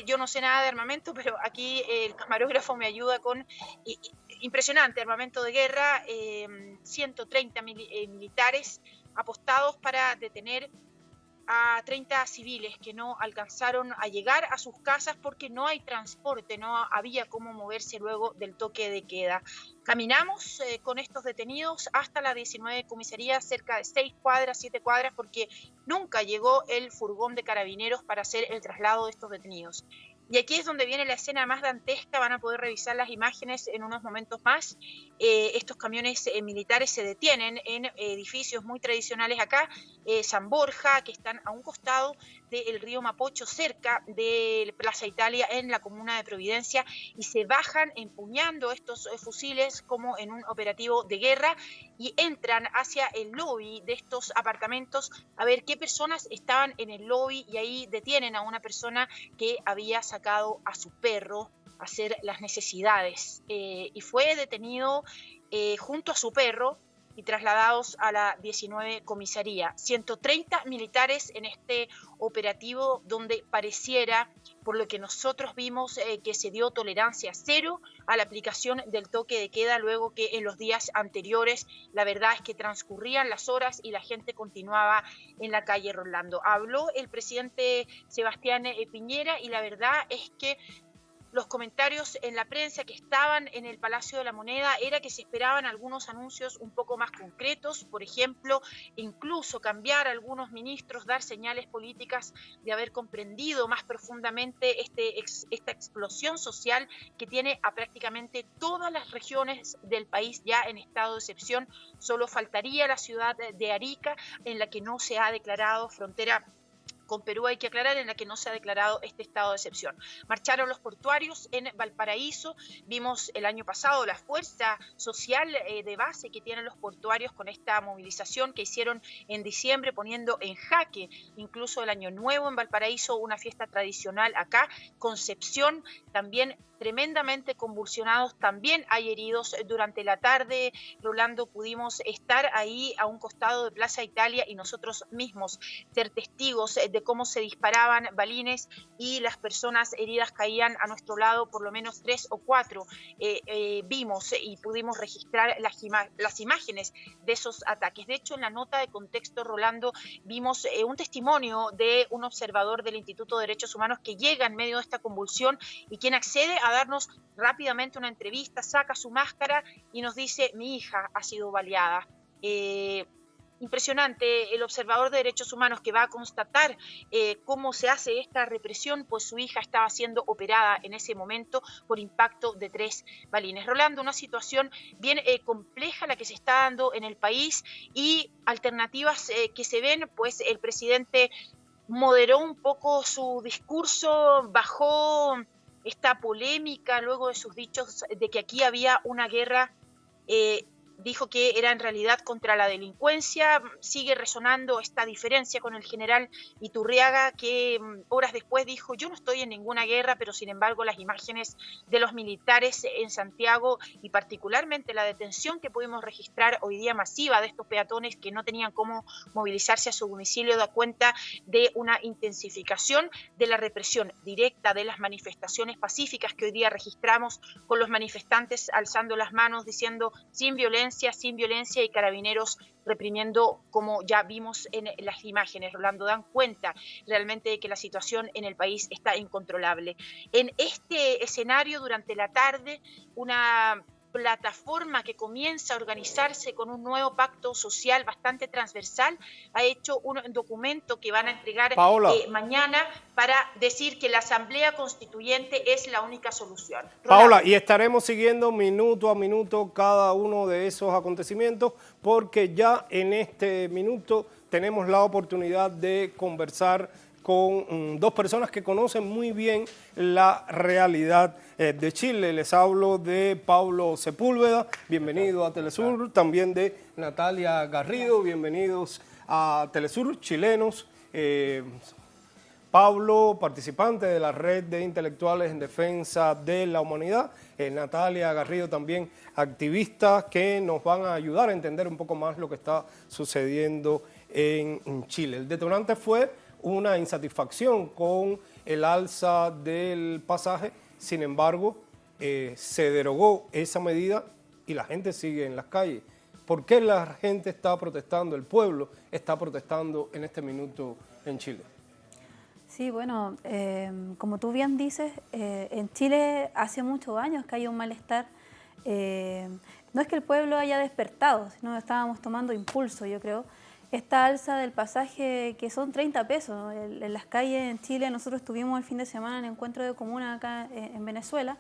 yo no sé nada de armamento, pero aquí el camarógrafo me ayuda con impresionante armamento de guerra, 130 militares apostados para detener a 30 civiles que no alcanzaron a llegar a sus casas porque no hay transporte, no había cómo moverse luego del toque de queda. Caminamos con estos detenidos hasta la 19 comisaría, cerca de 6 cuadras, 7 cuadras, porque nunca llegó el furgón de carabineros para hacer el traslado de estos detenidos. Y aquí es donde viene la escena más dantesca, van a poder revisar las imágenes en unos momentos más. Estos camiones militares se detienen en edificios muy tradicionales acá, San Borja, que están a un costado del río Mapocho, cerca de Plaza Italia, en la comuna de Providencia, y se bajan empuñando estos fusiles como en un operativo de guerra y entran hacia el lobby de estos apartamentos a ver qué personas estaban en el lobby y ahí detienen a una persona que había sacado a su perro hacer las necesidades y fue detenido junto a su perro y trasladados a la 19 comisaría. 130 militares en este operativo donde pareciera, por lo que nosotros vimos, que se dio tolerancia cero a la aplicación del toque de queda, luego que en los días anteriores la verdad es que transcurrían las horas y la gente continuaba en la calle Rolando. Habló el presidente Sebastián Piñera y la verdad es que los comentarios en la prensa que estaban en el Palacio de la Moneda era que se esperaban algunos anuncios un poco más concretos, por ejemplo, incluso cambiar a algunos ministros, dar señales políticas de haber comprendido más profundamente esta explosión social que tiene a prácticamente todas las regiones del país ya en estado de excepción. Solo faltaría la ciudad de Arica, en la que no se ha declarado frontera con Perú, hay que aclarar, en la que no se ha declarado este estado de excepción. Marcharon los portuarios en Valparaíso, vimos el año pasado la fuerza social de base que tienen los portuarios con esta movilización que hicieron en diciembre, poniendo en jaque incluso el Año Nuevo en Valparaíso, una fiesta tradicional acá. Concepción también tremendamente convulsionados, también hay heridos. Durante la tarde, Rolando, pudimos estar ahí a un costado de Plaza Italia y nosotros mismos ser testigos de cómo se disparaban balines y las personas heridas caían a nuestro lado, por lo menos 3 o 4 vimos y pudimos registrar las imágenes de esos ataques. De hecho, en la nota de contexto, Rolando, vimos un testimonio de un observador del Instituto de Derechos Humanos que llega en medio de esta convulsión y quien accede a darnos rápidamente una entrevista, saca su máscara y nos dice: mi hija ha sido baleada. Impresionante, el observador de derechos humanos que va a constatar cómo se hace esta represión, pues su hija estaba siendo operada en ese momento por impacto de 3 balines. Rolando, una situación bien compleja la que se está dando en el país y alternativas que se ven, pues el presidente moderó un poco su discurso, bajó esta polémica luego de sus dichos de que aquí había una guerra, dijo que era en realidad contra la delincuencia. Sigue resonando esta diferencia con el general Iturriaga, que horas después dijo: yo no estoy en ninguna guerra, pero sin embargo las imágenes de los militares en Santiago y particularmente la detención que pudimos registrar hoy día masiva de estos peatones que no tenían cómo movilizarse a su domicilio da cuenta de una intensificación de la represión directa de las manifestaciones pacíficas que hoy día registramos, con los manifestantes alzando las manos diciendo sin violencia, y carabineros reprimiendo, como ya vimos en las imágenes. Rolando, dan cuenta realmente de que la situación en el país está incontrolable. En este escenario, durante la tarde, una plataforma que comienza a organizarse con un nuevo pacto social bastante transversal ha hecho un documento que van a entregar mañana para decir que la Asamblea Constituyente es la única solución. Paola, y estaremos siguiendo minuto a minuto cada uno de esos acontecimientos, porque ya en este minuto tenemos la oportunidad de conversar con 2 personas que conocen muy bien la realidad de Chile. Les hablo de Pablo Sepúlveda, bienvenido a Telesur, también de Natalia Garrido, bienvenidos a Telesur, chilenos. Pablo, participante de la Red de Intelectuales en Defensa de la Humanidad. Natalia Garrido, también activista, que nos van a ayudar a entender un poco más lo que está sucediendo en Chile. El detonante fue una insatisfacción con el alza del pasaje. Sin embargo, se derogó esa medida y la gente sigue en las calles. ¿Por qué la gente está protestando, el pueblo está protestando en este minuto en Chile? Sí, bueno, como tú bien dices, en Chile hace muchos años que hay un malestar. No es que el pueblo haya despertado, sino estábamos tomando impulso, yo creo. Esta alza del pasaje, que son 30 pesos en las calles en Chile. Nosotros estuvimos el fin de semana en encuentro de comuna acá en Venezuela,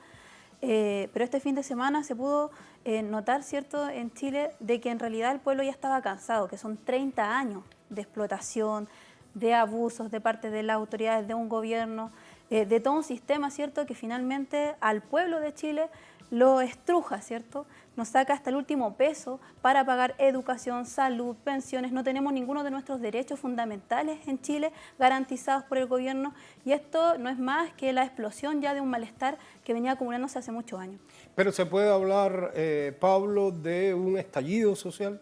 pero este fin de semana se pudo notar, ¿cierto?, en Chile, de que en realidad el pueblo ya estaba cansado, que son 30 años de explotación, de abusos de parte de las autoridades, de un gobierno, de todo un sistema, ¿cierto?, que finalmente al pueblo de Chile lo estruja, ¿cierto? Nos saca hasta el último peso para pagar educación, salud, pensiones. No tenemos ninguno de nuestros derechos fundamentales en Chile garantizados por el gobierno, y esto no es más que la explosión ya de un malestar que venía acumulándose hace muchos años. Pero ¿se puede hablar, Pablo, de un estallido social?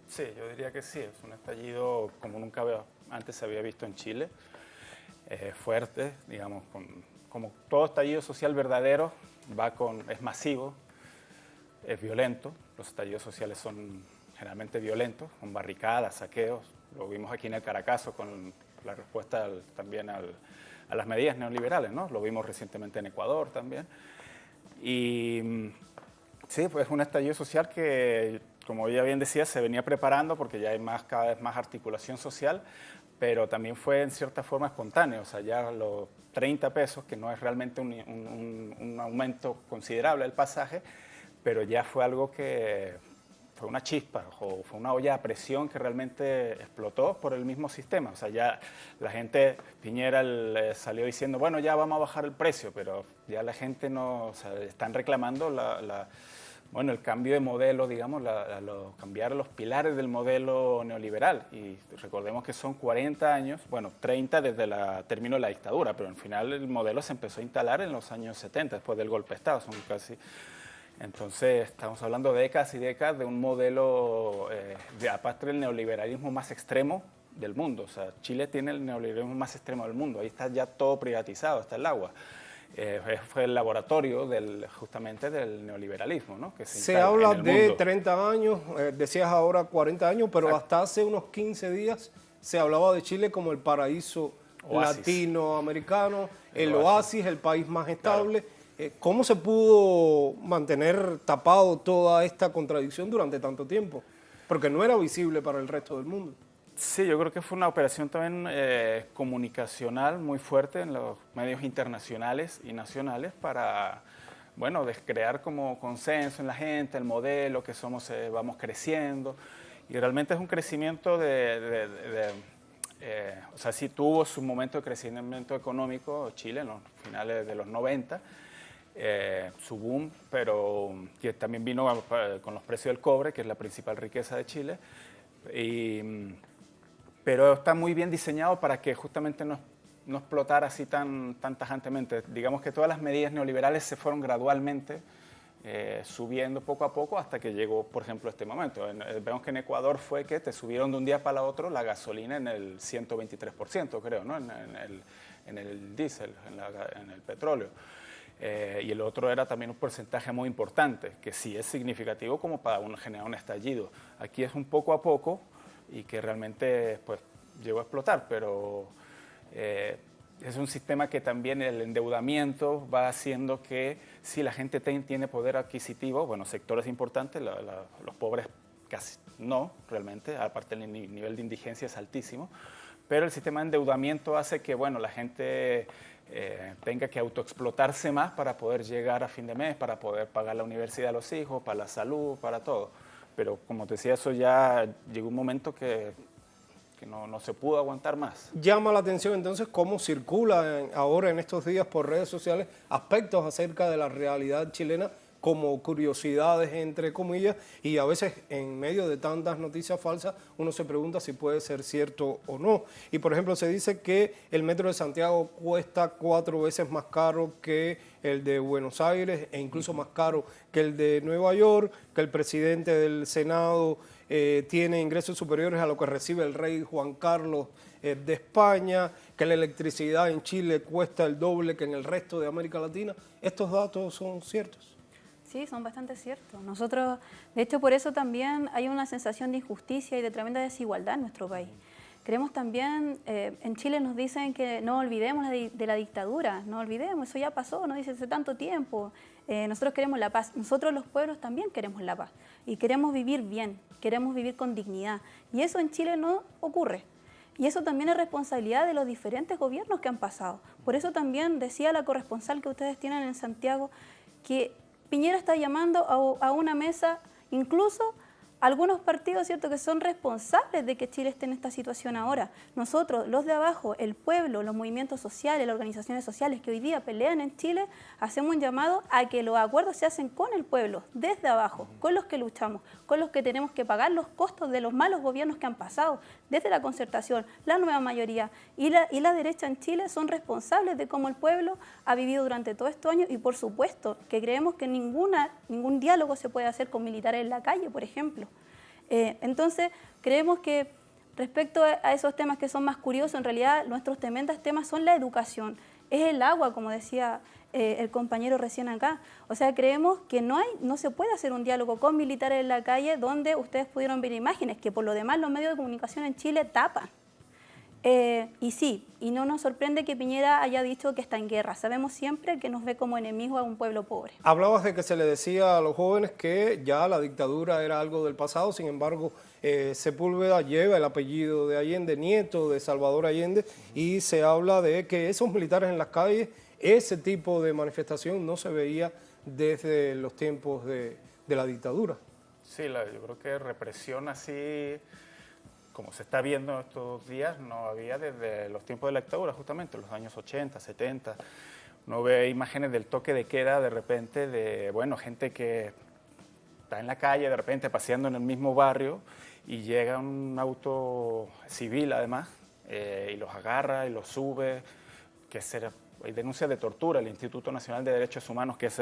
Sí, yo diría que sí, es un estallido como nunca antes se había visto en Chile, fuerte, digamos, como todo estallido social verdadero, es masivo, es violento. Los estallidos sociales son generalmente violentos, con barricadas, saqueos. Lo vimos aquí en el Caracazo con la respuesta también a las medidas neoliberales, ¿no? Lo vimos recientemente en Ecuador también. Y sí, pues es un estallido social que, como ya bien decía, se venía preparando porque ya hay cada vez más articulación social, pero también fue en cierta forma espontáneo. O sea, ya los 30 pesos, que no es realmente un aumento considerable del pasaje, pero ya fue algo que fue una chispa o fue una olla a presión que realmente explotó por el mismo sistema. O sea, ya la gente, Piñera salió diciendo, bueno, ya vamos a bajar el precio, pero ya la gente no, o sea, están reclamando bueno, el cambio de modelo, digamos, cambiar los pilares del modelo neoliberal. Y recordemos que son 40 años, bueno, 30 desde el término de la dictadura, pero al final el modelo se empezó a instalar en los años 70, después del golpe de Estado. Son casi... Entonces, estamos hablando de décadas y décadas de un modelo, aparte del neoliberalismo más extremo del mundo. O sea, Chile tiene el neoliberalismo más extremo del mundo. Ahí está ya todo privatizado, está el agua. Fue el laboratorio justamente del neoliberalismo, ¿no? Que se habla de 30 años, decías ahora 40 años, pero exacto, hasta hace unos 15 días se hablaba de Chile como el paraíso latinoamericano, el oasis, el país más estable. Claro. ¿Cómo se pudo mantener tapado toda esta contradicción durante tanto tiempo? Porque no era visible para el resto del mundo. Sí, yo creo que fue una operación también comunicacional muy fuerte en los medios internacionales y nacionales para, bueno, crear como consenso en la gente, el modelo, que somos, vamos creciendo. Y realmente es un crecimiento o sea, sí tuvo su momento de crecimiento económico Chile en los finales de los 90, su boom, pero que también vino con los precios del cobre, que es la principal riqueza de Chile. Pero está muy bien diseñado para que justamente no explotara así tan tajantemente. Digamos que todas las medidas neoliberales se fueron gradualmente subiendo poco a poco hasta que llegó, por ejemplo, este momento. Vemos que en Ecuador fue que te subieron de un día para otro la gasolina en el 123%, creo, ¿no? En el diésel, en el petróleo. Y el otro era también un porcentaje muy importante, que sí es significativo como para generar un estallido. Aquí es un poco a poco, y que realmente pues, llegó a explotar, pero es un sistema que también el endeudamiento va haciendo que si la gente tiene poder adquisitivo, bueno, sectores importantes, los pobres casi no, realmente, aparte el nivel de indigencia es altísimo, pero el sistema de endeudamiento hace que, bueno, la gente tenga que autoexplotarse más para poder llegar a fin de mes, para poder pagar la universidad a los hijos, para la salud, para todo. Pero como te decía, eso ya llegó un momento que no se pudo aguantar más. Llama la atención entonces cómo circula ahora en estos días por redes sociales aspectos acerca de la realidad chilena como curiosidades, entre comillas, y a veces en medio de tantas noticias falsas uno se pregunta si puede ser cierto o no. Y por ejemplo se dice que el metro de Santiago cuesta 4 veces más caro que el de Buenos Aires e incluso más caro que el de Nueva York, que el presidente del Senado tiene ingresos superiores a lo que recibe el rey Juan Carlos de España, que la electricidad en Chile cuesta el doble que en el resto de América Latina. ¿Estos datos son ciertos? Sí, son bastante ciertos. Nosotros, de hecho, por eso también hay una sensación de injusticia y de tremenda desigualdad en nuestro país. Queremos también, en Chile nos dicen que no olvidemos de la dictadura, no olvidemos, eso ya pasó, nos dicen hace tanto tiempo. Nosotros queremos la paz, nosotros los pueblos también queremos la paz y queremos vivir bien, queremos vivir con dignidad. Y eso en Chile no ocurre. Y eso también es responsabilidad de los diferentes gobiernos que han pasado. Por eso también decía la corresponsal que ustedes tienen en Santiago que Piñera está llamando a una mesa incluso algunos partidos, ¿cierto?, que son responsables de que Chile esté en esta situación ahora. Nosotros, los de abajo, el pueblo, los movimientos sociales, las organizaciones sociales que hoy día pelean en Chile, hacemos un llamado a que los acuerdos se hacen con el pueblo, desde abajo, con los que luchamos, con los que tenemos que pagar los costos de los malos gobiernos que han pasado, desde la concertación, la nueva mayoría y la derecha en Chile son responsables de cómo el pueblo ha vivido durante todos estos años y por supuesto que creemos que ningún diálogo se puede hacer con militares en la calle, por ejemplo. Entonces, creemos que respecto a esos temas que son más curiosos, en realidad nuestros tremendos temas son la educación, es el agua, como decía el compañero recién acá. O sea, creemos que no se puede hacer un diálogo con militares en la calle donde ustedes pudieron ver imágenes que por lo demás los medios de comunicación en Chile tapan. Y sí, y no nos sorprende que Piñera haya dicho que está en guerra. Sabemos siempre que nos ve como enemigos a un pueblo pobre. Hablabas de que se le decía a los jóvenes que ya la dictadura era algo del pasado, sin embargo, Sepúlveda lleva el apellido de Allende, nieto de Salvador Allende, y se habla de que esos militares en las calles, ese tipo de manifestación no se veía desde los tiempos de la dictadura. Sí, yo creo que represión así, como se está viendo estos días, no había desde los tiempos de la dictadura, justamente, los años 80, 70. Uno ve imágenes del toque de queda de repente de, bueno, gente que está en la calle, de repente paseando en el mismo barrio y llega un auto civil además y los agarra y los sube, hay denuncias de tortura. El Instituto Nacional de Derechos Humanos, que es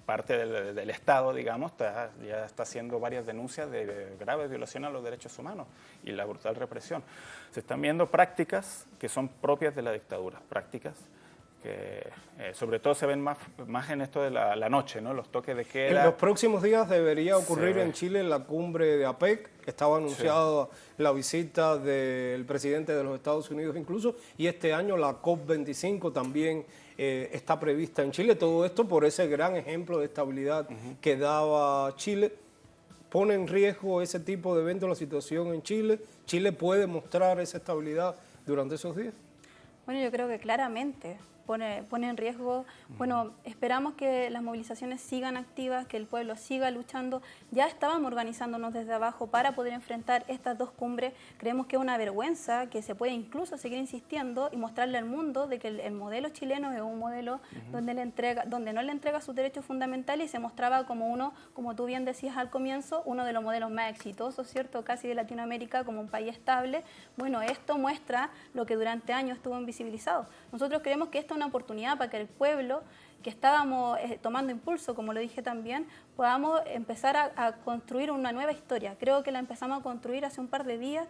parte del Estado, digamos, ya está haciendo varias denuncias de graves violaciones a los derechos humanos y la brutal represión. Se están viendo prácticas que son propias de la dictadura, prácticas que sobre todo se ven más en esto de la noche, ¿no? Los toques de queda. En los próximos días debería ocurrir en Chile la cumbre de APEC, estaba anunciada la visita del presidente de los Estados Unidos incluso, y este año la COP25 también está prevista en Chile. Todo esto por ese gran ejemplo de estabilidad que daba Chile. ¿Pone en riesgo ese tipo de eventos la situación en Chile? ¿Chile puede mostrar esa estabilidad durante esos días? Bueno, yo creo que claramente pone en riesgo. Bueno, esperamos que las movilizaciones sigan activas, que el pueblo siga luchando. Ya estábamos organizándonos desde abajo para poder enfrentar estas dos cumbres. Creemos que es una vergüenza que se puede incluso seguir insistiendo y mostrarle al mundo de que el modelo chileno es un modelo donde no le entrega sus derechos fundamentales y se mostraba como uno, como tú bien decías al comienzo, uno de los modelos más exitosos, ¿cierto?, casi de Latinoamérica, como un país estable. Bueno, esto muestra lo que durante años estuvo invisibilizado. Nosotros creemos que esta es una oportunidad para que el pueblo, que estábamos tomando impulso, como lo dije también, podamos empezar a construir una nueva historia. Creo que la empezamos a construir hace un par de días.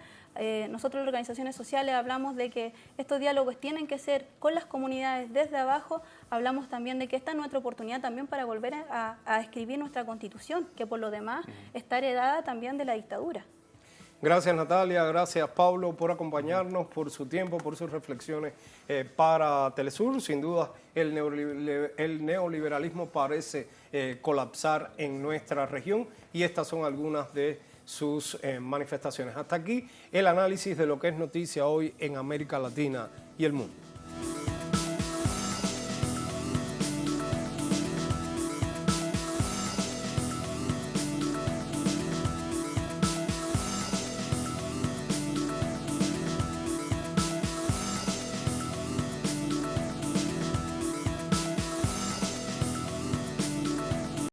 Nosotros, las organizaciones sociales, hablamos de que estos diálogos tienen que ser con las comunidades desde abajo. Hablamos también de que esta es nuestra oportunidad también para volver a escribir nuestra Constitución, que por lo demás está heredada también de la dictadura. Gracias Natalia, gracias Pablo por acompañarnos, por su tiempo, por sus reflexiones para Telesur. Sin duda el neoliberalismo parece colapsar en nuestra región y estas son algunas de sus manifestaciones. Hasta aquí el análisis de lo que es noticia hoy en América Latina y el mundo.